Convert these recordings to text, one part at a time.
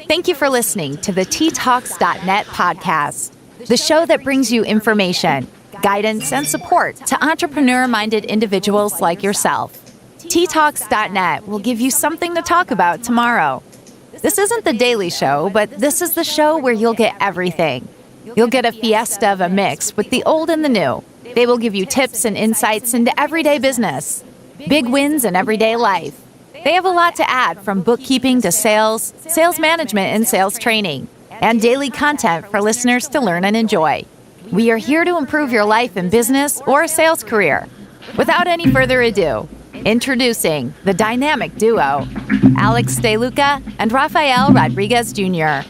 Thank you for listening to the TTalks.net podcast, the show that brings you information, guidance, and support to entrepreneur-minded individuals like yourself. TTalks.net will give you something to talk about tomorrow. This isn't the daily show, but this is the show where you'll get everything. You'll get a fiesta of a mix with the old and the new. They will give you tips and insights into everyday business, big wins in everyday life. They have a lot to add, from bookkeeping to sales, sales management, and sales training, and daily content for listeners to learn and enjoy. We are here to improve your life in business or a sales career. Without any further ado, introducing the dynamic duo, Alex DeLuca and Rafael Rodriguez Jr.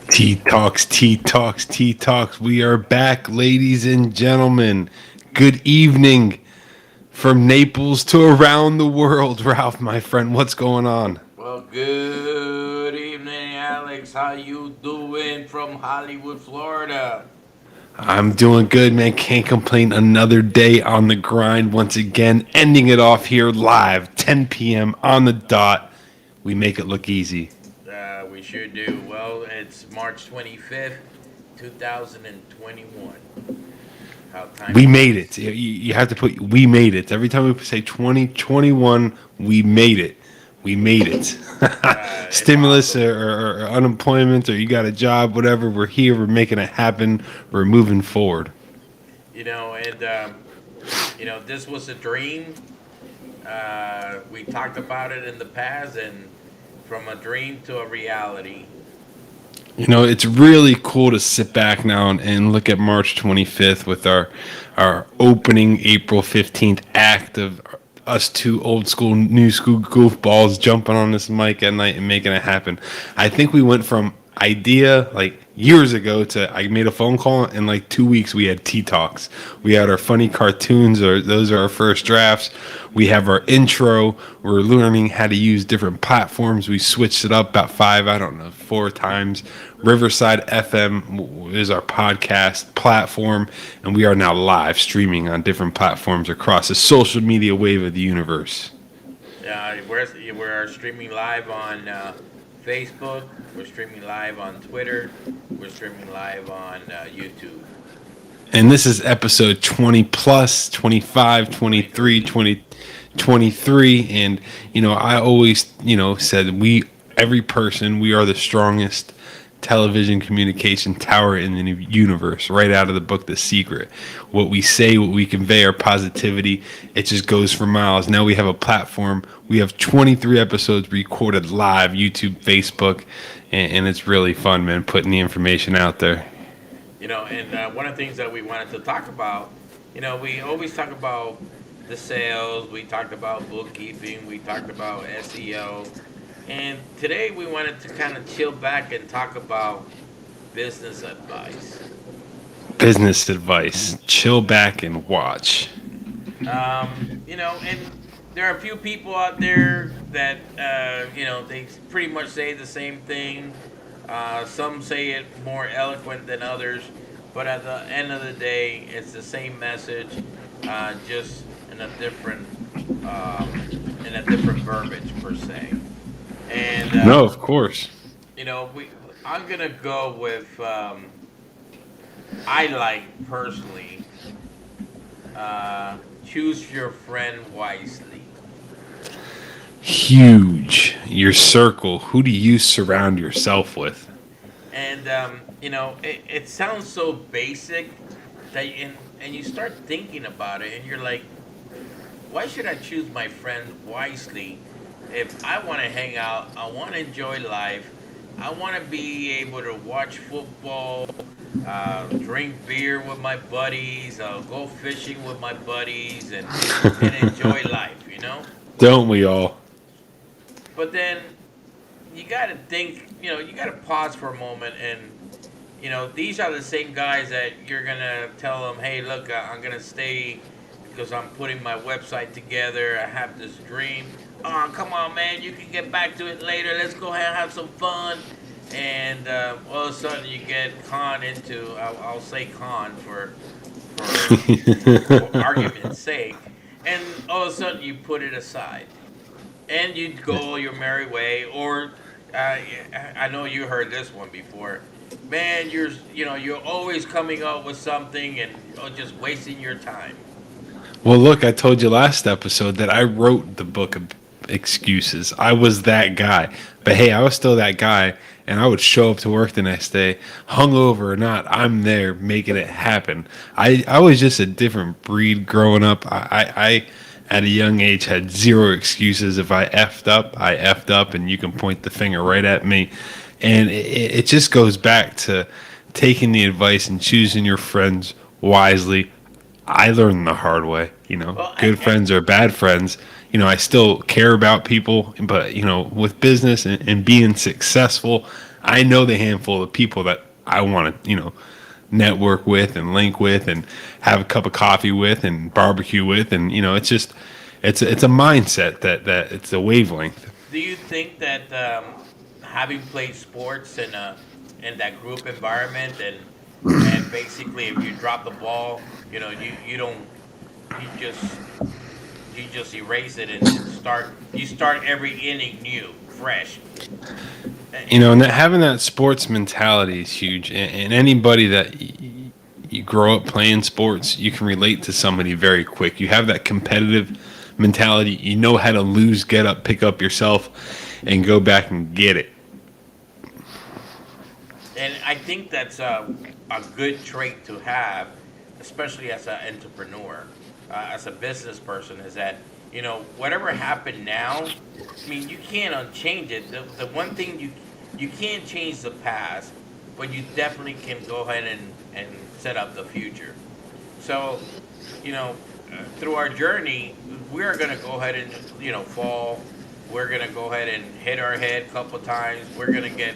T-Talks, T-Talks, T-Talks. We are back, ladies and gentlemen. Good evening from Naples to around the world. Ralph, my friend, what's going on? Well, good evening, Alex. How you doing from Hollywood, Florida? I'm doing good, man. Can't complain. Another day on the grind once again. Ending it off here live, 10 p.m. on the dot. We make it look easy. We sure do. Well, it's March 25th, 2021. We made it. You have to put, we made it. Every time we say 2021, we made it. We made it. Stimulus or unemployment, or you got a job, whatever. We're here. We're making it happen. We're moving forward. This was a dream. We talked about it in the past, and from a dream to a reality. You know, it's really cool to sit back now and look at March 25th with our opening April 15th act of us two old school, new school goofballs jumping on this mic at night and making it happen. I think we went from idea like years ago to I made a phone call, and like 2 weeks we had T-Talks. We had our funny cartoons, or those are our first drafts. We have our intro. We're learning how to use different platforms. We switched it up about 4 times. Riverside FM is our podcast platform, and we are now live streaming on different platforms across the social media wave of the universe. We're streaming live on Facebook. We're streaming live on Twitter. We're streaming live on YouTube. And this is episode 20 plus, 25, 23, 20, 23. And, you know, I always, said we are the strongest television communication tower in the universe, right out of the book The Secret. What we say, what we convey, our positivity, it just goes for miles. Now we have a platform. We have 23 episodes recorded live, YouTube, Facebook, and it's really fun, man, putting the information out there. One of the things that we wanted to talk about, we always talk about the sales, we talked about bookkeeping, we talked about SEO. And today we wanted to kind of chill back and talk about business advice. Business advice. Chill back and watch. And there are a few people out there that, they pretty much say the same thing. Some say it more eloquent than others. But at the end of the day, it's the same message, just in a different verbiage per se. And no, of course. I'm gonna go with I like personally choose your friend wisely. Huge. Your circle. Who do you surround yourself with? And it sounds so basic that and you start thinking about it, and you're like, why should I choose my friend wisely? If I want to hang out, I want to enjoy life, I want to be able to watch football, drink beer with my buddies, go fishing with my buddies, and enjoy life, Don't we all? But then you got to think, you got to pause for a moment, and, these are the same guys that you're going to tell them, hey, look, I'm going to stay because I'm putting my website together, I have this dream. Oh, come on, man, you can get back to it later. Let's go ahead and have some fun. And all of a sudden you get conned into, I'll say con for argument's sake. And all of a sudden you put it aside. And you go your merry way. Or I know you heard this one before. Man, you're always coming up with something and just wasting your time. Well, look, I told you last episode that I wrote the book of excuses. I was that guy. But hey, I was still that guy, and I would show up to work the next day, hungover or not, I'm there making it happen. I was just a different breed growing up. I at a young age had zero excuses. If I effed up, I effed up, and you can point the finger right at me. And it just goes back to taking the advice and choosing your friends wisely. I learned the hard way, Well, good friends are bad friends. I still care about people, but, with business and being successful, I know the handful of people that I want to, network with and link with and have a cup of coffee with and barbecue with. And, it's a mindset that it's a wavelength. do you think that having played sports in that group environment and basically if you drop the ball, you don't you just you just erase it and start every inning new, fresh. And that having that sports mentality is huge. And anybody that you grow up playing sports, you can relate to somebody very quick. You have that competitive mentality. You know how to lose, get up, pick up yourself, and go back and get it. And I think that's a good trait to have, especially as an entrepreneur, as a business person, is that, whatever happened now, I mean, you can't unchange it. The one thing you can't change the past, but you definitely can go ahead and set up the future. So, through our journey, we're going to go ahead and, fall. We're going to go ahead and hit our head a couple times. We're going to get,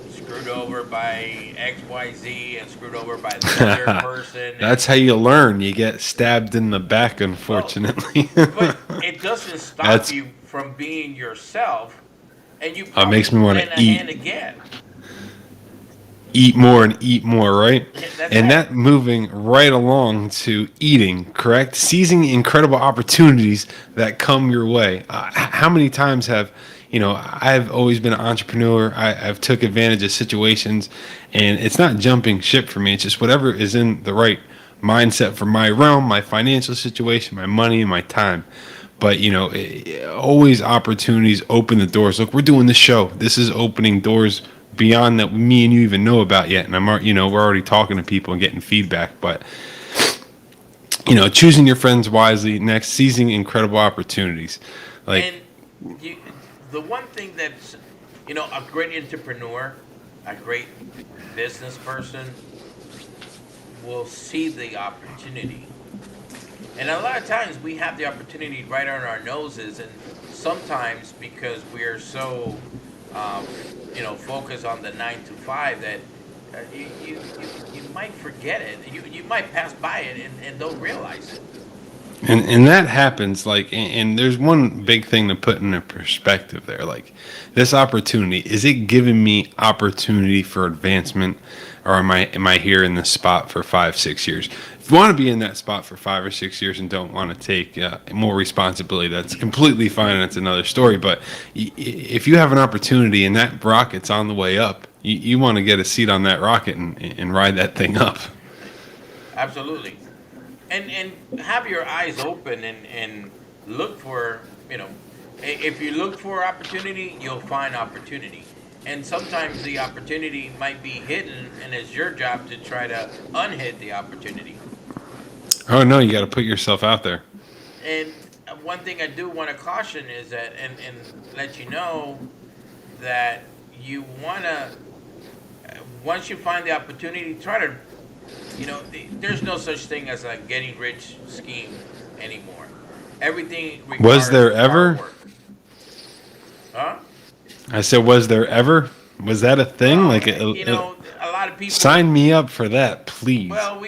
screwed over by XYZ and screwed over by the other person. That's how you learn. You get stabbed in the back, unfortunately. But it doesn't stop That's you from being yourself, and you it makes me want to hand eat. again. Eat more, right? Yeah, that's And it. that moving right along to eating, correct? Seizing incredible opportunities that come your way. How many times have, I've always been an entrepreneur. I've took advantage of situations, and it's not jumping ship for me. It's just whatever is in the right mindset for my realm, my financial situation, my money, and my time. But always opportunities open the doors. Look, we're doing this show. This is opening doors beyond that me and you even know about yet. And we're already talking to people and getting feedback. But choosing your friends wisely. Next, seizing incredible opportunities. Like, And the one thing that's, a great entrepreneur, a great business person will see the opportunity. And a lot of times we have the opportunity right on our noses, and sometimes because we're so, focused on the 9 to 5 that you might forget it. You might pass by it and don't realize it. and that happens, like, and there's one big thing to put in a perspective there. Like, this opportunity, is it giving me opportunity for advancement, or am I here in this spot for 5-6 years? If you want to be in that spot for 5 or 6 years and don't want to take more responsibility, that's completely fine, and that's another story. But if you have an opportunity and that rocket's on the way up, you want to get a seat on that rocket and ride that thing up. Absolutely. And have your eyes open and look for, if you look for opportunity, you'll find opportunity. And sometimes the opportunity might be hidden, and it's your job to try to unhid the opportunity. Oh no, you got to put yourself out there. And one thing I do want to caution is that, and let you know that you want to, once you find the opportunity, try to, there's no such thing as a getting rich scheme anymore. Everything requires Was there ever? hard work. Huh? I said, was there ever? Was that a thing? Well, Like, a lot of people. sign me up for that, please. Well,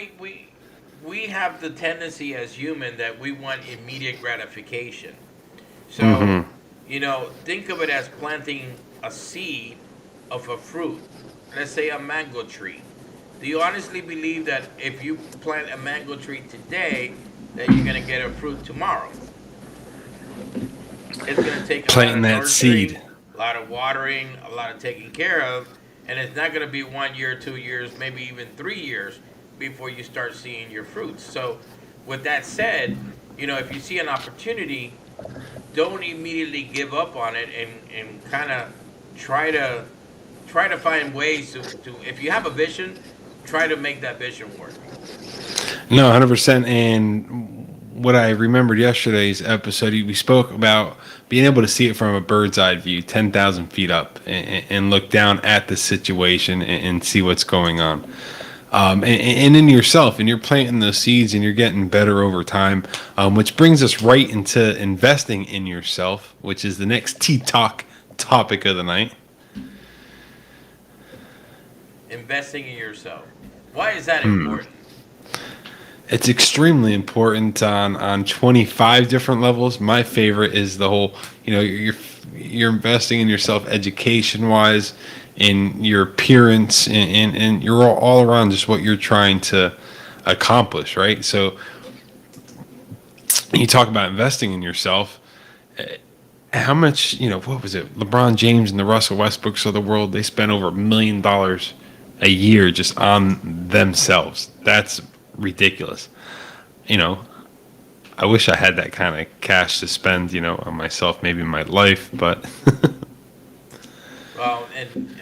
we have the tendency as human that we want immediate gratification. So, think of it as planting a seed of a fruit. Let's say a mango tree. Do you honestly believe that if you plant a mango tree today, that you're going to get a fruit tomorrow? It's going to take a Planting lot of that seed. nurturing, a lot of watering, a lot of taking care of, and it's not going to be 1 year, 2 years, maybe even 3 years before you start seeing your fruits. So, with that said, if you see an opportunity, don't immediately give up on it, and kind of try to find ways to if you have a vision, try to make that vision work. No, 100%. And what I remembered yesterday's episode, we spoke about being able to see it from a bird's eye view, 10,000 feet up, and look down at the situation and see what's going on. And in yourself, and you're planting those seeds and you're getting better over time, which brings us right into investing in yourself, which is the next Tea Talk topic of the night. Investing in yourself. Why is that important? It's extremely important on 25 different levels. My favorite is the whole, you're investing in yourself education wise, in your appearance, and you're all around just what you're trying to accomplish, right? So you talk about investing in yourself. How much, what was it? LeBron James and the Russell Westbrooks of the world, they spent over $1 million a year just on themselves. That's ridiculous. I wish I had that kind of cash to spend, on myself, maybe my life, but well, and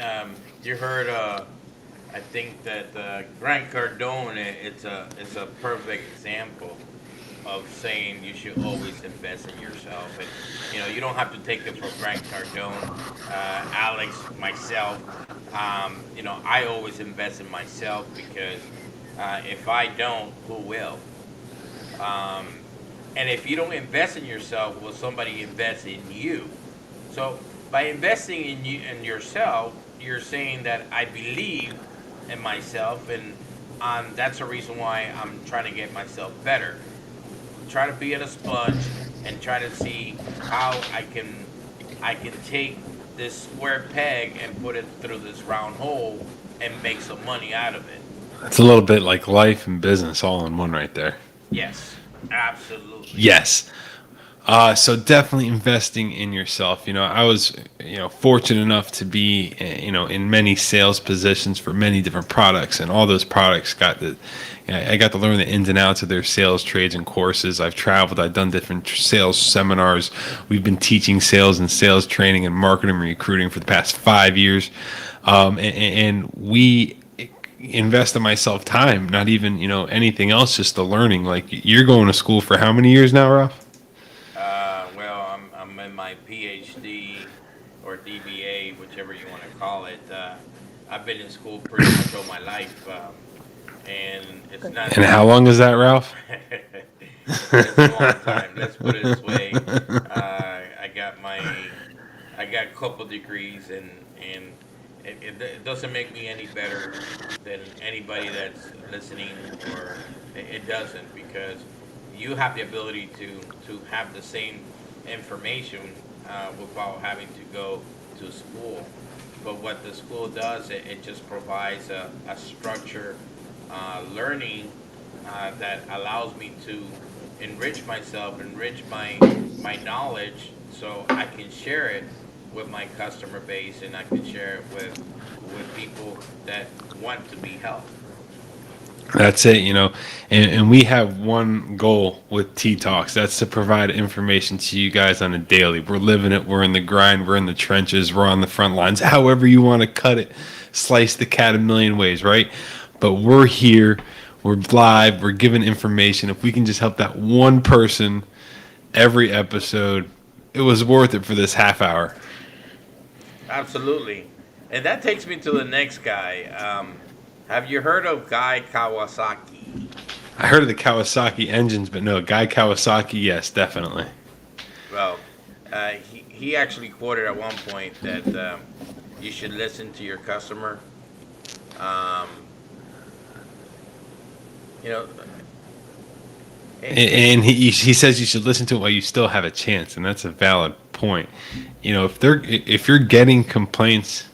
you heard I think that Grant Cardone, it's a perfect example of saying you should always invest in yourself. And you don't have to take it from Grant Cardone, Alex, myself. I always invest in myself because if I don't, who will? And if you don't invest in yourself, will somebody invest in you? So by investing in you and yourself, you're saying that I believe in myself, and that's the reason why I'm trying to get myself better. Try to be at a sponge and try to see how I can take this square peg and put it through this round hole and make some money out of it. it's a little bit like life and business all in one right there. Yes, absolutely. Yes. So definitely investing in yourself. I was, fortunate enough to be, in many sales positions for many different products, and all those products I got to learn the ins and outs of their sales trades and courses. I've traveled. I've done different sales seminars. We've been teaching sales and sales training and marketing and recruiting for the past 5 years. And we invest in myself time, not even, anything else, just the learning. Like, you're going to school for how many years now, Ralph? Well, I'm in my PhD or DBA, whichever you want to call it. I've been in school pretty much all my life, and it's not. And how long is that, Ralph? It's a long time. Let's put it this way. I got a couple degrees, and it doesn't make me any better than anybody that's listening, or it doesn't, because you have the ability to have the same information without having to go to school. But what the school does, it just provides a structure learning that allows me to enrich myself, enrich my knowledge, so I can share it with my customer base, and I can share it with people that want to be helped. That's it, and we have one goal with Tea Talks. That's to provide information to you guys on a daily. We're living it. We're in the grind. We're in the trenches. We're on the front lines. However you want to cut it, slice the cat a million ways, right? But we're here. We're live. We're giving information. If we can just help that one person every episode, it was worth it for this half hour. Absolutely. And that takes me to the next guy. Have you heard of Guy Kawasaki? I heard of the Kawasaki engines, but no, Guy Kawasaki, yes, definitely. Well, he actually quoted at one point that you should listen to your customer. And he says you should listen to it while you still have a chance, and that's a valid point. If you're getting complaints,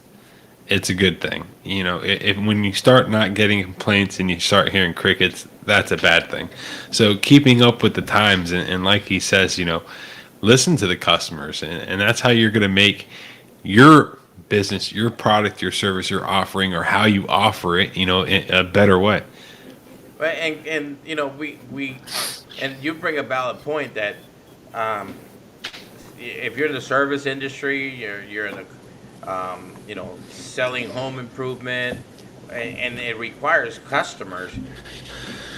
it's a good thing. If when you start not getting complaints and you start hearing crickets, that's a bad thing. So keeping up with the times, and like he says, listen to the customers, and that's how you're going to make your business, your product, your service you're offering, or how you offer it, in a better way. Right, and we and you bring a valid point that um, if you're in the service industry, you're in the selling home improvement, and it requires customers.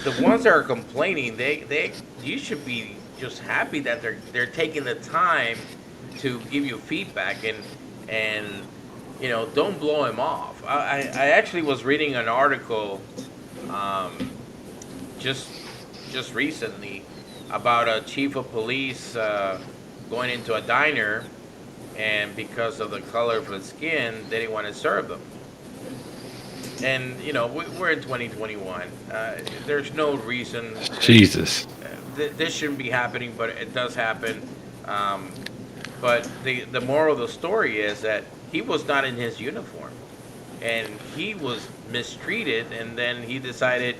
The ones that are complaining, they you should be just happy that they're taking the time to give you feedback and don't blow him off. I actually was reading an article um, just just recently about a chief of police going into a diner, and because of the color of the skin, they didn't want to serve them. And we're in 2021. There's no reason Jesus. this shouldn't be happening, but it does happen. Um, but the moral of the story is that he was not in his uniform, and he was mistreated, and then he decided,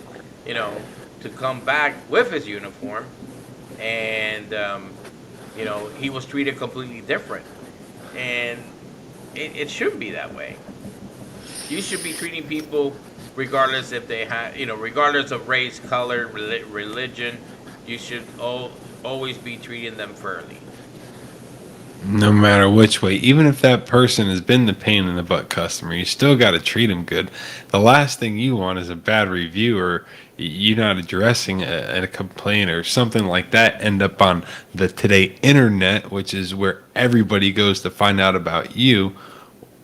you know, to come back with his uniform, and he was treated completely different, and it shouldn't be that way. You should be treating people regardless if they have, regardless of race, color, religion. You should always be treating them fairly. No matter which way, even if that person has been the pain in the butt customer, you still got to treat them good. The last thing you want is a bad review, or you not addressing a complaint or something like that end up on the today internet, which is where everybody goes to find out about you.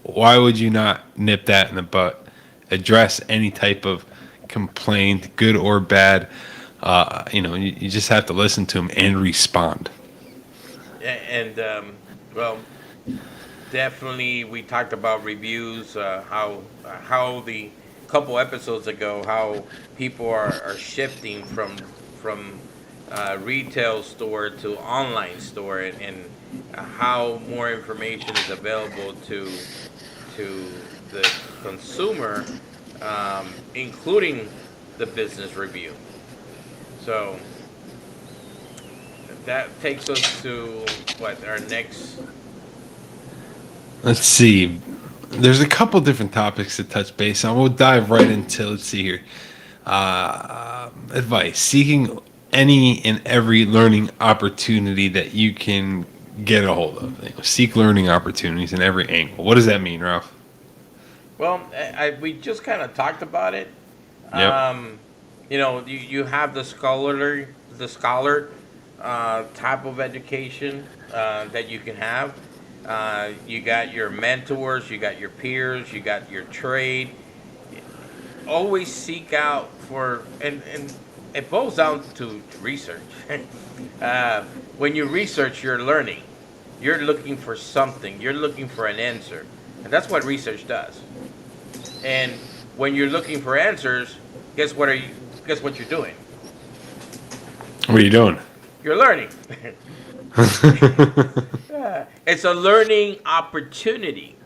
Why would you not nip that in the butt? Address any type of complaint, good or bad. You just have to listen to them and respond. And well, definitely we talked about reviews. How the couple episodes ago, how people are shifting from retail store to online store, and how more information is available to the consumer, including the business review. So that takes us to what our next. Let's see. There's a couple different topics to touch base on. We'll dive right into, let's see here. Advice. Seeking any and every learning opportunity that you can get a hold of. Seek learning opportunities in every angle. What does that mean, Ralph? Well, we just kind of talked about it. Yep. You have the scholar type of education that you can have. You got your mentors, you got your peers, you got your trade. Always seek out for, and it boils down to research. When you research, you're learning. You're looking for something. You're looking for an answer, and that's what research does. And when you're looking for answers, guess what you're doing? What are you doing? You're learning. It's a learning opportunity.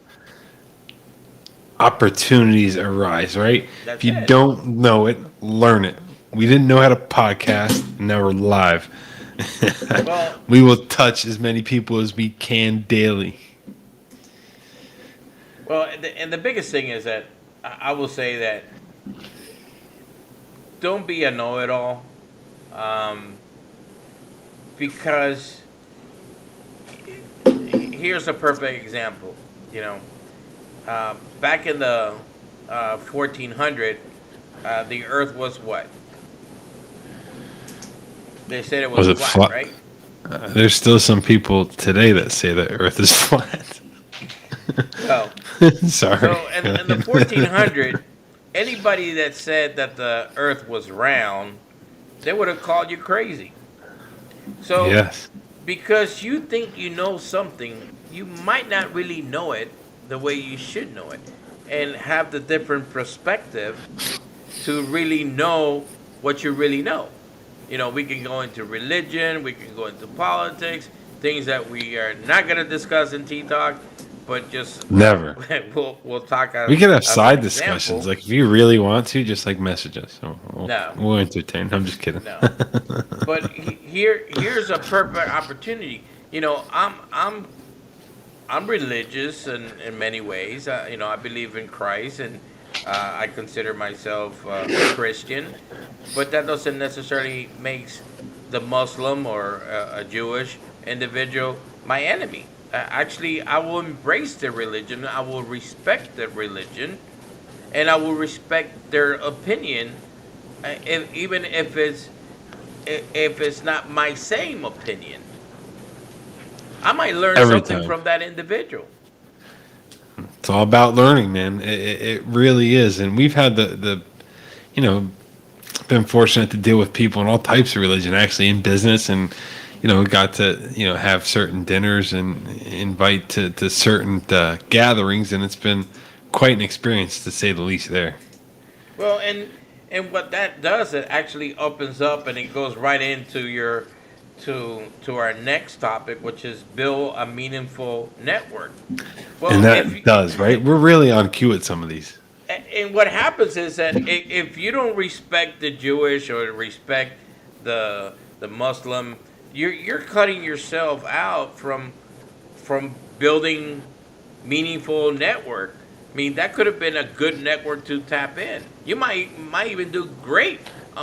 Opportunities arise, right? That's If you it. don't know it, learn it. We didn't know how to podcast, and now we're live. Well, We will touch as many people as we can daily. and the biggest thing is that I will say that don't be a know-it-all, um, because here's a perfect example. Back in the 1400, the Earth was what? They said it was Was it flat, flat? right? There's still some people today that say the Earth is flat. Well, Sorry. so in the 1400, anybody that said that the Earth was round, they would have called you crazy. So Yes. because you think you know something, you might not really know it the way you should know it, and have the different perspective to really know what you really know. We can go into religion, we can go into politics, things that we are not going to discuss in Tea Talk, but just Never. we'll talk. We could have as an side example. discussions. Like, if you really want to, just message us. No. We'll entertain. I'm just kidding. No. But here's a perfect opportunity. I'm I'm religious in many ways. I believe in Christ, and I consider myself a Christian, but that doesn't necessarily makes the Muslim or a Jewish individual my enemy. Actually, I will embrace their religion. I will respect their religion, and I will respect their opinion, even if it's not my same opinion. I might learn Every something time. from that individual. It's all about learning, man. It really is. And we've had the you know, been fortunate to deal with people in all types of religion, actually in business, and got to have certain dinners and invite to certain gatherings, and it's been quite an experience to say the least. There. Well, and what that does, it actually opens up and it goes right into your to our next topic, which is build a meaningful network. And Well, that does, right? We're really on cue with some of these. and what happens is that if you don't respect the Jewish or respect the Muslim, you're cutting yourself out from building meaningful network. I mean, that could have been a good network to tap in. You might even do great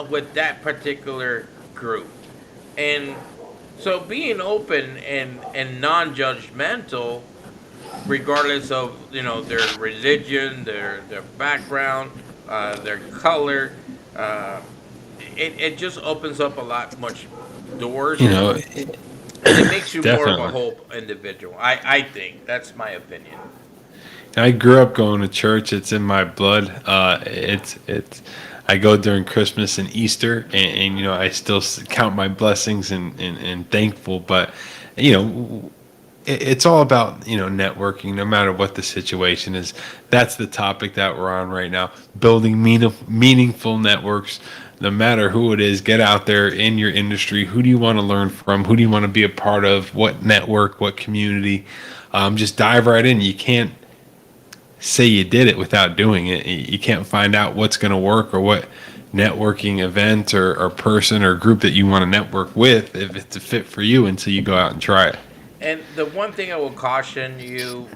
with that particular group. And so being open and non-judgmental, regardless of their religion, their background, their color, uh, it just opens up a lot much doors, You know, and it makes you more of a definitely. whole individual. I think that's my opinion. I grew up going to church. It's in my blood. It's. I go during Christmas and Easter, and I still count my blessings and thankful. But you know, it's all about networking, no matter what the situation is. That's the topic that we're on right now. Building meaningful networks, no matter who it is. Get out there in your industry. Who do you want to learn from? Who do you want to be a part of? What network? What community? Just dive right in. You can't say you did it without doing it. You can't find out what's going to work or what networking event or person or group that you want to network with if it's a fit for you until you go out and try it. And the one thing I will caution you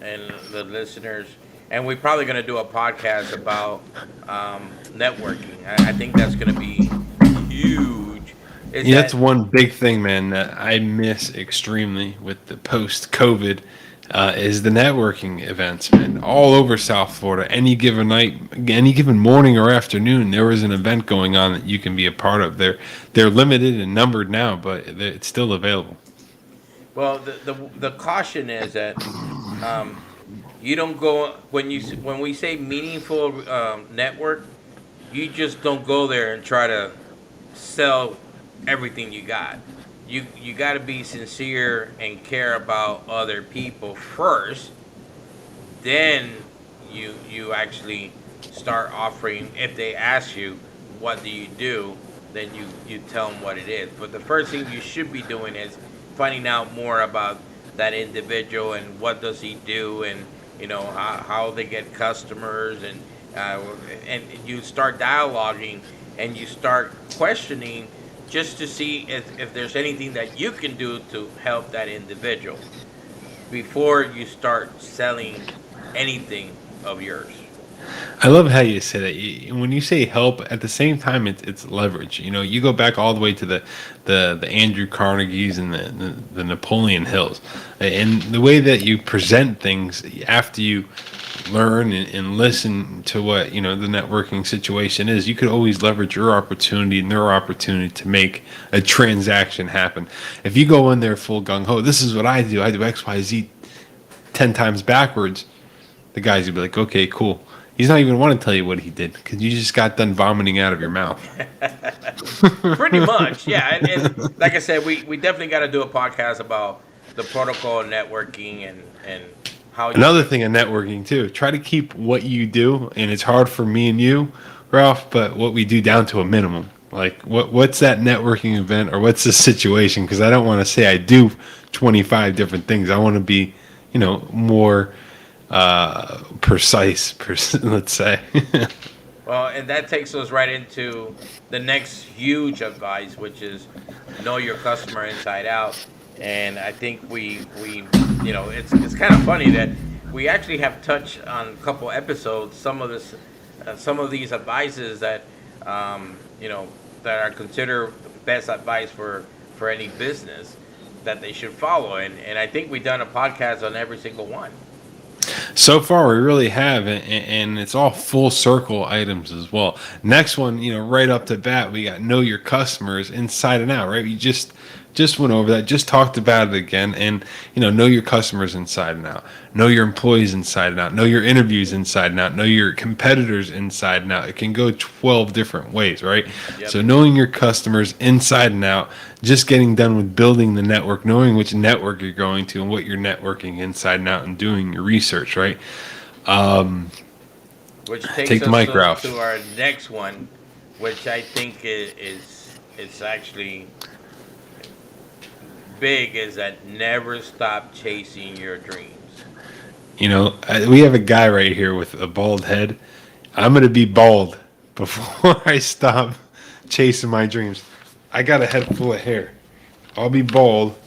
and the listeners, and we're probably going to do a podcast about networking. I think that's going to be huge. Is Yeah, that that's one big thing, man, that I miss extremely with the post-COVID is the networking events, man. All over South Florida, any given night, any given morning or afternoon, there was an event going on that you can be a part of. They're limited and numbered now, but it's still available. well, the caution is that um, you don't go when we say meaningful network, you just don't go there and try to sell everything you got. You got to be sincere and care about other people first. Then you actually start offering. If they ask you what do you do, then you tell them what it is. But the first thing you should be doing is finding out more about that individual and what does he do, and how they get customers, uh, and you start dialoguing and you start questioning just to see if there's anything that you can do to help that individual before you start selling anything of yours. I love how you say that. When you say help, at the same time, it's leverage. You go back all the way to the Andrew Carnegies and the Napoleon Hills, and the way that you present things after you learn and listen to what the networking situation is. You could always leverage your opportunity and their opportunity to make a transaction happen. If you go in there full gung ho, this is what I do. I do X, Y, Z 10 times backwards. The guys would be like, okay, cool. He's not even want to tell you what he did because you just got done vomiting out of your mouth. Pretty much, yeah. And like I said, we definitely got to do a podcast about the protocol of networking and how you. Another thing in networking too, try to keep what you do, and it's hard for me and you, Ralph, but what we do down to a minimum. Like what's that networking event or what's the situation? Because I don't want to say I do 25 different things. I want to be, more precise, let's say. Well, and that takes us right into the next huge advice, which is know your customer inside out. And I think we it's kind of funny that we actually have touched on a couple episodes some of these advices that that are considered best advice for any business that they should follow, and I think we've done a podcast on every single one. So far, we really have, and it's all full circle items as well. Next one, right up to bat, we got know your customers inside and out. Right, we just went over that, just talked about it again, and know your customers inside and out, know your employees inside and out, know your interviews inside and out, know your competitors inside and out. It can go 12 different ways, right? Yep. So knowing your customers inside and out, just getting done with building the network, knowing which network you're going to and what you're networking inside and out, and doing your research, right? Which takes Take the us mic, Ralph. to our next one, which I think is actually big, is that never stop chasing your dreams. We have a guy right here with a bald head. I'm going to be bald before I stop chasing my dreams. I got a head full of hair. I'll be bald.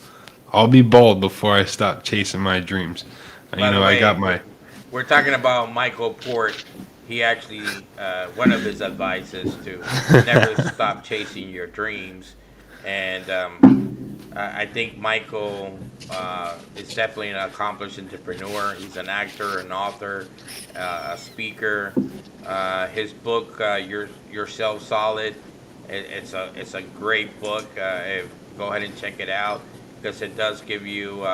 I'll be bald before I stop chasing my dreams. By the way, I got my... We're talking about Michael Port. He actually, one of his advice is to never stop chasing your dreams. And I think Michael is definitely an accomplished entrepreneur. He's an actor, an author, a speaker. His book, Yourself Solid, it's a great book. Go ahead and check it out, because it does give you,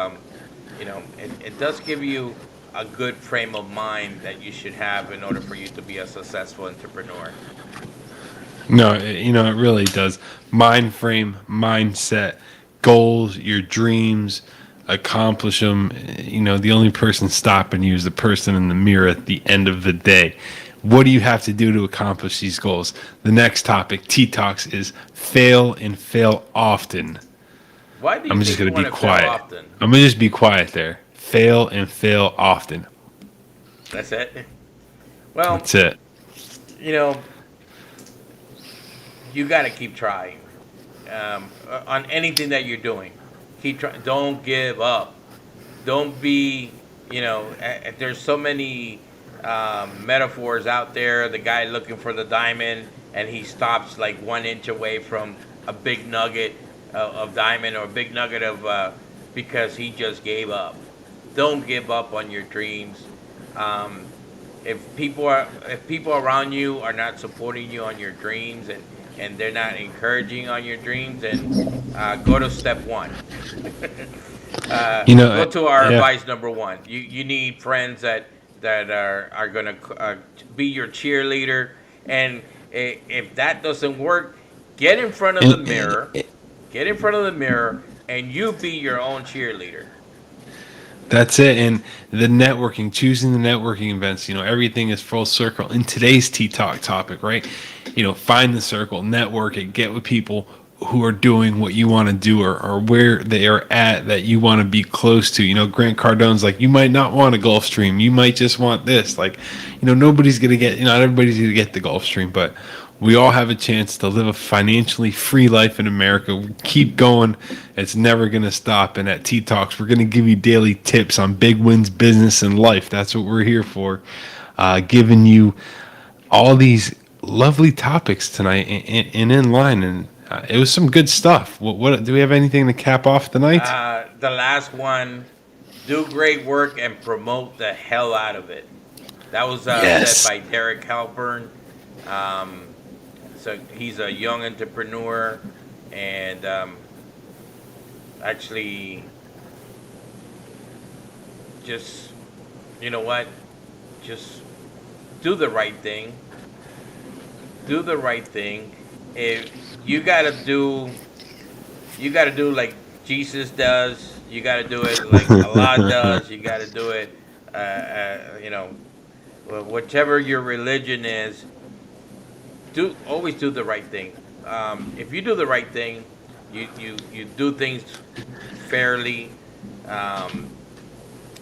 it does give you a good frame of mind that you should have in order for you to be a successful entrepreneur. No, it really does. Mind frame, mindset, goals, your dreams, accomplish them. The only person stopping you is the person in the mirror at the end of the day. What do you have to do to accomplish these goals? The next topic, T-Talks, is fail and fail often. Why do you I'm think just going you to be want to fail quiet. often? I'm going to just be quiet there. Fail and fail often. That's it? Well, That's it. You got to keep trying on anything that you're doing. Keep trying. Don't give up. Don't be, there's so many metaphors out there. The guy looking for the diamond, and he stops like 1 inch away from a big nugget of diamond, or a big nugget of because he just gave up. Don't give up on your dreams. If people around you are not supporting you on your dreams, and they're not encouraging on your dreams, then go to step one. Go to our advice number one. You need friends that are going to be your cheerleader, and if that doesn't work, get in front of the mirror. Get in front of the mirror, and you be your own cheerleader. That's it. And the networking, choosing the networking events, everything is full circle. In today's T-Talk topic, right? Find the circle, network it, get with people who are doing what you want to do, or where they are at that you want to be close to. Grant Cardone's like, you might not want a Gulfstream. You might just want this. Like, nobody's going to get, not everybody's going to get the Gulfstream, but we all have a chance to live a financially free life in America. We keep going. It's never going to stop. And at T-Talks, we're going to give you daily tips on big wins, business, and life. That's what we're here for. Giving you all these lovely topics tonight and in line. And it was some good stuff. What do we have anything to cap off tonight? The last one, do great work and promote the hell out of it. That was said by Derek Halpern. So he's a young entrepreneur, and actually, just just do the right thing. Do the right thing. If you gotta do like Jesus does. You gotta do it like Allah does. You gotta do it. Whichever your religion is. Always do the right thing. If you do the right thing, you do things fairly.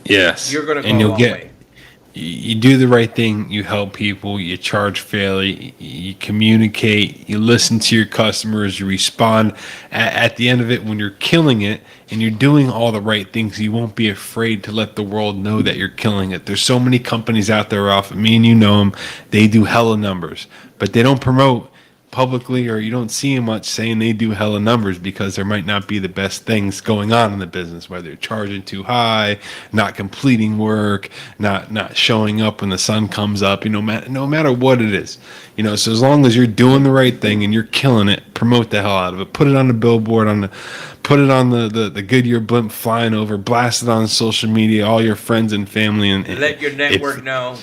Yes, You're gonna go and a you'll long get way. you do the right thing, you help people, you charge fairly, you communicate, you listen to your customers, you respond. At the end of it, when you're killing it and you're doing all the right things, you won't be afraid to let the world know that you're killing it. There's so many companies out there, Ralph, me and you know them, they do hella numbers, but they don't promote publicly, or you don't see them much saying they do hella numbers, because there might not be the best things going on in the business, whether you're charging too high, not completing work, not showing up when the sun comes up, no matter what it is. So as long as you're doing the right thing and you're killing it, promote the hell out of it. Put it on the billboard, put it on the Goodyear blimp flying over, blast it on social media, all your friends and family, and let your network know.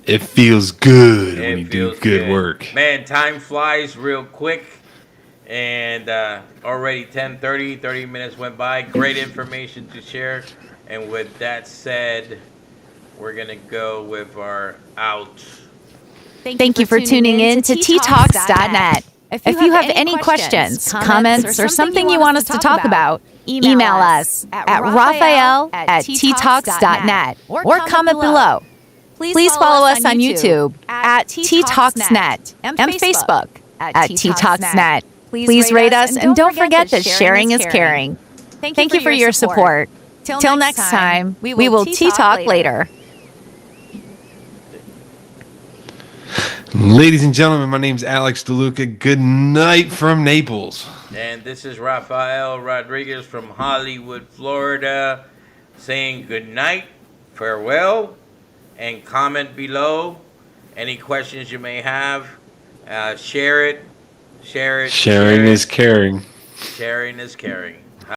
It feels good when you do good work. Man, time flies real quick. And already 30 minutes went by. Great information to share. And with that said, we're going to go with our out. Thank you for tuning in to ttalks.net. If you have any questions, comments, or something you want us to talk about, email us at raphael@ttalks.net or comment below. Please follow us on YouTube at ttalksnet and Facebook at ttalksnet. Please rate us, and don't forget that sharing is caring. Thank you for your support. Till next time, we will T-Talk later. Ladies and gentlemen, my name's Alex DeLuca. Good night from Naples. And this is Rafael Rodriguez from Hollywood, Florida, saying good night, farewell, and comment below any questions you may have. Share it. Sharing is caring. Sharing is caring.